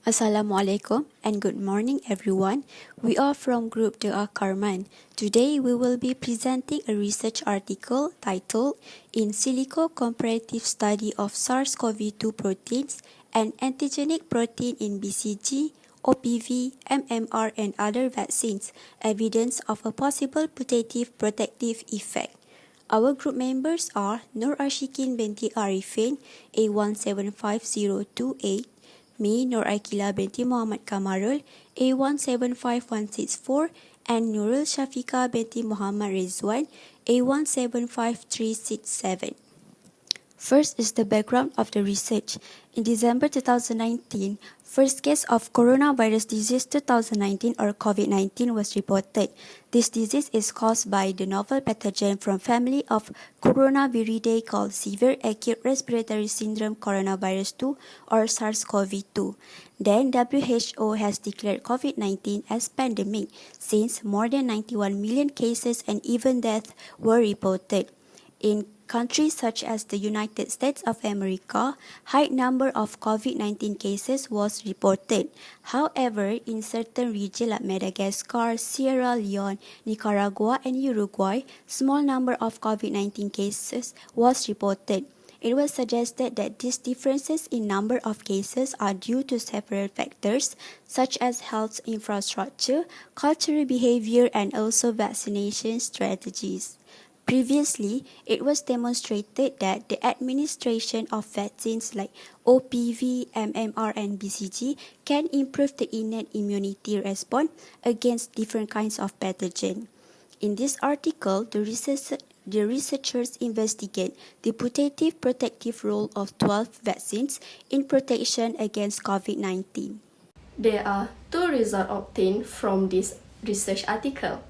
Assalamualaikum and good morning everyone. We are from Group The Ackermans. Today we will be presenting a research article titled In Silico Comparative Study of SARS-CoV-2 Proteins and Antigenic Protein in BCG, OPV, MMR and other vaccines, evidence of a possible putative protective effect. Our group members are Nur Ashikin binti Arifin, A175028, me, Nur Aikila binti Muhammad Kamarul, A175164, and Nurul Shafika binti Muhammad Rizwan, A175367. First is the background of the research. In December 2019, first case of coronavirus disease 2019 or COVID-19 was reported. This disease is caused by the novel pathogen from family of Coronaviridae called Severe Acute Respiratory Syndrome Coronavirus 2 or SARS-CoV-2. Then WHO has declared COVID-19 as pandemic since more than 91 million cases and even deaths were reported. In countries such as the United States of America, high number of COVID-19 cases was reported. However, in certain regions like Madagascar, Sierra Leone, Nicaragua and Uruguay, small number of COVID-19 cases was reported. It was suggested that these differences in number of cases are due to several factors such as health infrastructure, cultural behavior and also vaccination strategies. Previously, it was demonstrated that the administration of vaccines like OPV, MMR, and BCG can improve the innate immunity response against different kinds of pathogen. In this article, the researchers investigate the putative protective role of 12 vaccines in protection against COVID-19. There are two results obtained from this research article.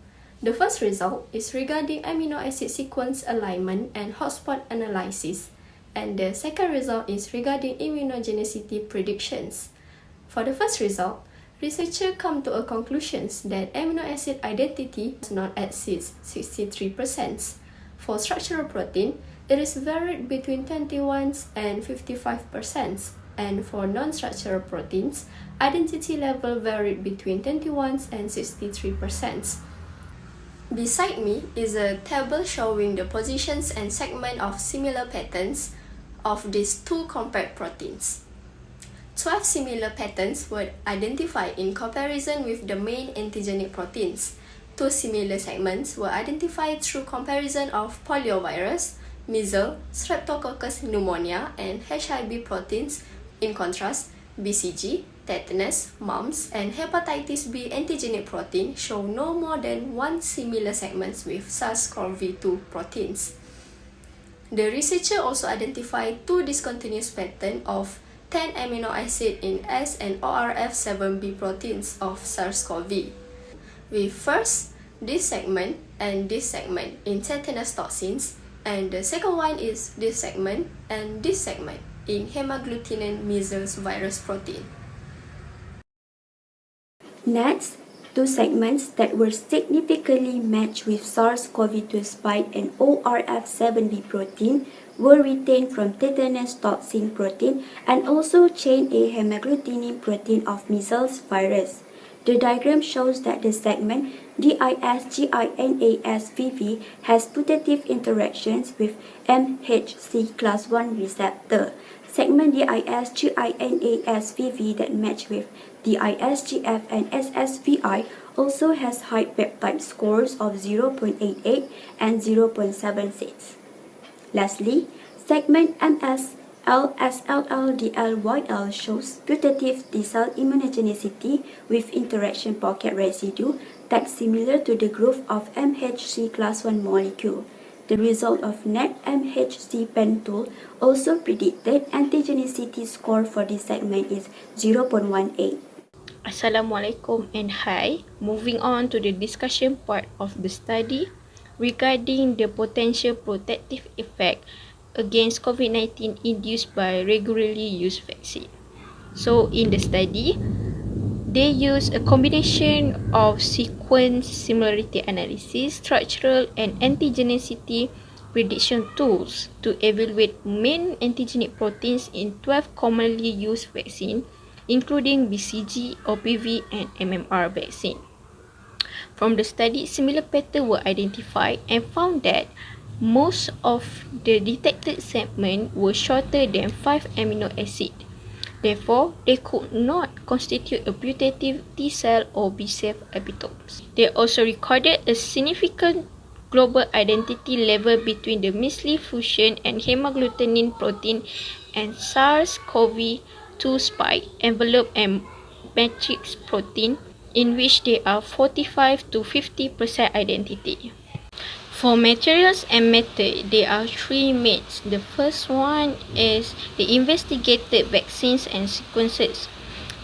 The first result is regarding amino acid sequence alignment and hotspot analysis, and the second result is regarding immunogenicity predictions. For the first result, researchers come to a conclusion that amino acid identity does not exceed 63%. For structural protein, it is varied between 21 and 55%, and for non-structural proteins, identity level varied between 21 and 63%. Beside me is a table showing the positions and segment of similar patterns of these two compared proteins. 12 similar patterns were identified in comparison with the main antigenic proteins. 2 similar segments were identified through comparison of poliovirus, measles, streptococcus pneumonia, and HIV proteins. In contrast, BCG, tetanus, mumps, and hepatitis B antigenic protein show no more than 1 similar segments with SARS-CoV-2 proteins. The researcher also identified 2 discontinuous patterns of 10 amino acid in S and ORF7b proteins of SARS-CoV. With first, this segment and this segment in tetanus toxins, and the second one is this segment and this segment in hemagglutinin measles virus protein. Next, 2 segments that were significantly matched with SARS-CoV-2 spike and ORF7b protein were retained from tetanus toxin protein and also chain A hemagglutinin protein of measles virus. The diagram shows that the segment DIS-GINAS-VV has putative interactions with MHC class 1 receptor. Segment DIS-GINAS-VV that match with DISGF and SSVI also has high peptide scores of 0.88 and 0.76. Lastly, segment MSL-SLL-DL-YL shows putative T-cell immunogenicity with interaction pocket residue that's similar to the growth of MHC class 1 molecule. The result of net MHC pen tool also predicted antigenicity score for this segment is 0.18. Assalamualaikum and hi. Moving on to the discussion part of the study regarding the potential protective effect against COVID-19 induced by regularly used vaccine. So in the study, they use a combination of sequence similarity analysis, structural and antigenicity prediction tools to evaluate main antigenic proteins in 12 commonly used vaccines including BCG, OPV, and MMR vaccine. From the study, similar patterns were identified and found that most of the detected segments were shorter than 5 amino acids. Therefore, they could not constitute a putative T cell or B cell epitopes. They also recorded a significant global identity level between the mislead fusion and hemagglutinin protein and SARS-CoV-2 spike envelope and matrix protein, in which there are 45 to 50% identity. For materials and method, there are three METs. The first one is the investigated vaccines and sequences,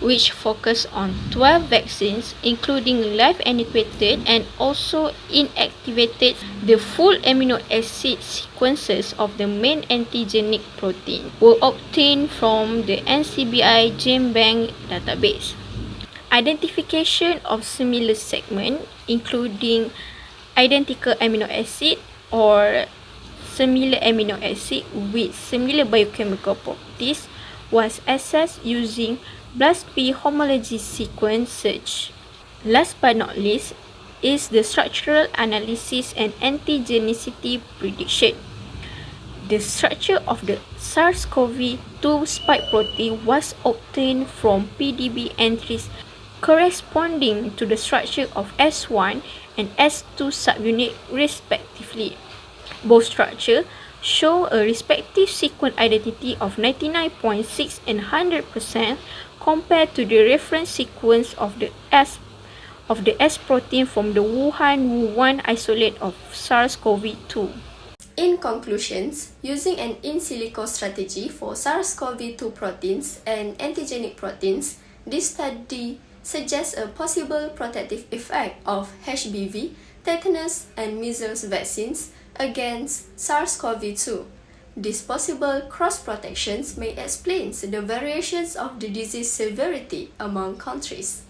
which focus on 12 vaccines, including live inactivated and also inactivated. The full amino acid sequences of the main antigenic protein were obtained from the NCBI GenBank database. Identification of similar segment, including identical amino acid or similar amino acid with similar biochemical properties, was assessed using BLASTP homology sequence search. Last but not least is the structural analysis and antigenicity prediction. The structure of the SARS-CoV-2 spike protein was obtained from PDB entries corresponding to the structure of S1 and S2 subunit respectively. Both structures show a respective sequence identity of 99.6 and 100% compared to the reference sequence of the S protein from the Wuhan isolate of SARS-CoV-2. In conclusions, using an in silico strategy for SARS-CoV-2 proteins and antigenic proteins, this study suggests a possible protective effect of HBV, tetanus, and measles vaccines against SARS-CoV-2. These possible cross-protections may explain the variations of the disease severity among countries.